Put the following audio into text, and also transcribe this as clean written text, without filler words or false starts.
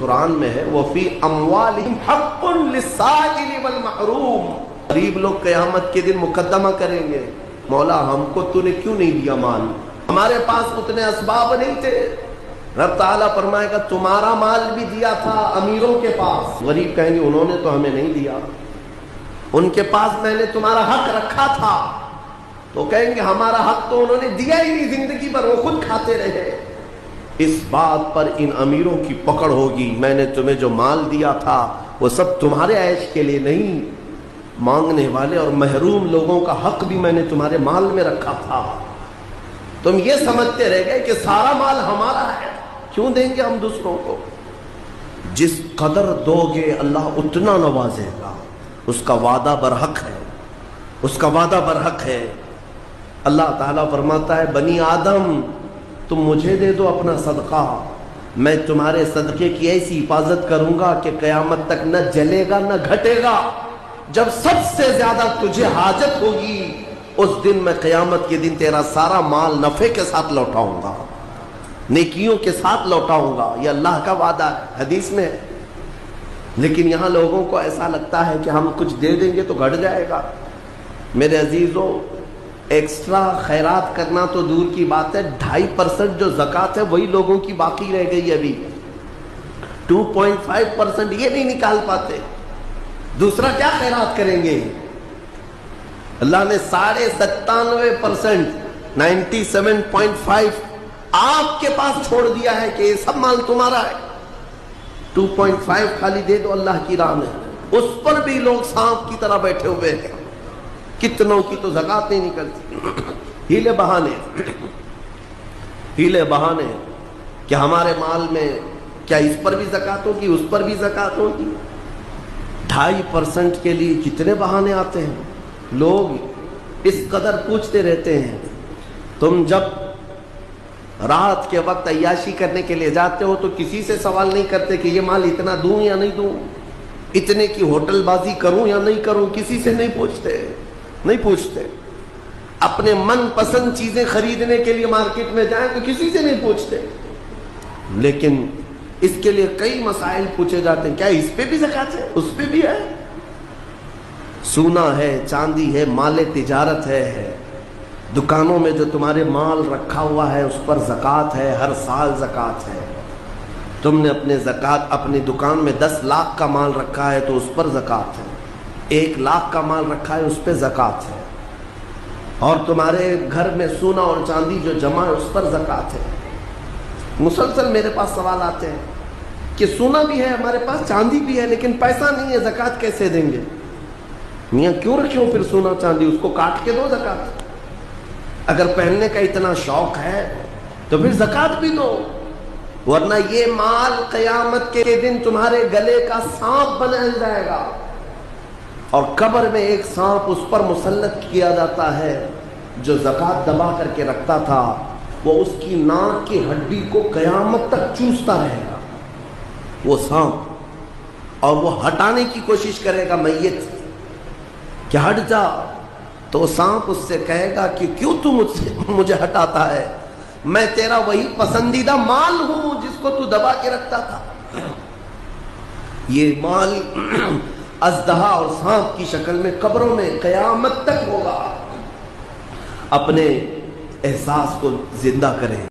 قرآن میں ہے وَفِي أَمْوَالِهِمْ حَقٌّ لِلسَّائِلِ وَالْمَحْرُومِ. غریب لوگ قیامت کے دن مقدمہ کریں گے، مولا ہم کو تو نے کیوں نہیں دیا مال، ہمارے پاس اتنے اسباب نہیں تھے. رب تعالیٰ فرمائے گا تمہارا مال بھی دیا تھا امیروں کے پاس. غریب کہیں گے انہوں نے تو ہمیں نہیں دیا، ان کے پاس میں نے تمہارا حق رکھا تھا. تو کہیں گے ہمارا حق تو انہوں نے دیا ہی نہیں زندگی پر، وہ خود کھاتے رہے. اس بات پر ان امیروں کی پکڑ ہوگی، میں نے تمہیں جو مال دیا تھا وہ سب تمہارے عیش کے لیے نہیں، مانگنے والے اور محروم لوگوں کا حق بھی میں نے تمہارے مال میں رکھا تھا. تم یہ سمجھتے رہ گئے کہ سارا مال ہمارا ہے، کیوں دیں گے ہم دوسروں کو؟ جس قدر دو گے اللہ اتنا نوازے گا. اس کا وعدہ برحق ہے، اس کا وعدہ برحق ہے. اللہ تعالیٰ فرماتا ہے بنی آدم تم مجھے دے دو اپنا صدقہ، میں تمہارے صدقے کی ایسی حفاظت کروں گا کہ قیامت تک نہ جلے گا نہ گھٹے گا. جب سب سے زیادہ تجھے حاجت ہوگی اس دن میں قیامت کے دن تیرا سارا مال نفع کے ساتھ لوٹاؤں گا، نیکیوں کے ساتھ لوٹاؤں گا. یہ اللہ کا وعدہ ہے، حدیث میں. لیکن یہاں لوگوں کو ایسا لگتا ہے کہ ہم کچھ دے دیں گے تو گھٹ جائے گا. میرے عزیزوں، ایکسٹرا خیرات کرنا تو دور کی بات ہے، 2.5% جو زکوٰۃ ہے وہی لوگوں کی باقی رہ گئی. ابھی 2.5% یہ نہیں نکال پاتے. دوسرا کیا خیرات کریں گے؟ اللہ نے 97.5%، 97.5 آپ کے پاس چھوڑ دیا ہے کہ یہ سب مال تمہارا ہے. 2.5 خالی دے دو اللہ کی راہ میں. اس پر بھی لوگ سانپ کی طرح بیٹھے ہوئے ہیں. کتنوں کی تو زکوٰۃ نہیں نکلتی. ہیلے بہانے کہ ہمارے مال میں کیا اس پر بھی زکوٰۃ ہوگی، اس پر بھی زکوٰۃ ہوگی. 2.5% کے لیے کتنے بہانے آتے ہیں. لوگ اس قدر پوچھتے رہتے ہیں. تم جب رات کے وقت عیاشی کرنے کے لیے جاتے ہو تو کسی سے سوال نہیں کرتے کہ یہ مال اتنا دوں یا نہیں دوں، اتنے کی ہوٹل بازی کروں یا نہیں کروں. کسی سے نہیں پوچھتے. اپنے من پسند چیزیں خریدنے کے لیے مارکیٹ میں جائیں تو کسی سے نہیں پوچھتے. لیکن اس کے لیے کئی مسائل پوچھے جاتے ہیں. کیا اس پہ بھی زکوٰۃ ہے؟ اس پہ بھی ہے. سونا ہے، چاندی ہے، مال تجارت ہے، دکانوں میں جو تمہارے مال رکھا ہوا ہے اس پر زکوٰۃ ہے، ہر سال زکوٰۃ ہے. تم نے اپنے زکوٰۃ اپنی دکان میں 10 لاکھ کا مال رکھا ہے تو اس پر زکوٰۃ ہے. 1 لاکھ کا مال رکھا ہے اس پہ زکوٰۃ ہے. اور تمہارے گھر میں سونا اور چاندی جو جمع ہے اس پر زکوٰۃ ہے. مسلسل میرے پاس سوال آتے ہیں کہ سونا بھی ہے ہمارے پاس، چاندی بھی ہے، لیکن پیسہ نہیں ہے، زکوٰۃ کیسے دیں گے؟ میاں کیوں رکھے ہو پھر سونا چاندی؟ اس کو کاٹ کے دو زکوٰۃ. اگر پہننے کا اتنا شوق ہے تو پھر زکوٰۃ بھی دو، ورنہ یہ مال قیامت کے دن تمہارے گلے کا سانپ بن جائے گا. اور قبر میں ایک سانپ اس پر مسلط کیا جاتا ہے جو زکوٰۃ دبا کر کے رکھتا تھا. وہ اس کی ناک کی ہڈی کو قیامت تک چوستا رہے گا وہ سانپ، اور وہ ہٹانے کی کوشش کرے گا میت کہ ہٹ جا. تو سانپ اس سے کہے گا کہ کیوں تو مجھے ہٹاتا ہے؟ میں تیرا وہی پسندیدہ مال ہوں جس کو تو دبا کے رکھتا تھا. یہ مال اژدہا اور سانپ کی شکل میں قبروں میں قیامت تک ہوگا. اپنے احساس کو زندہ کریں.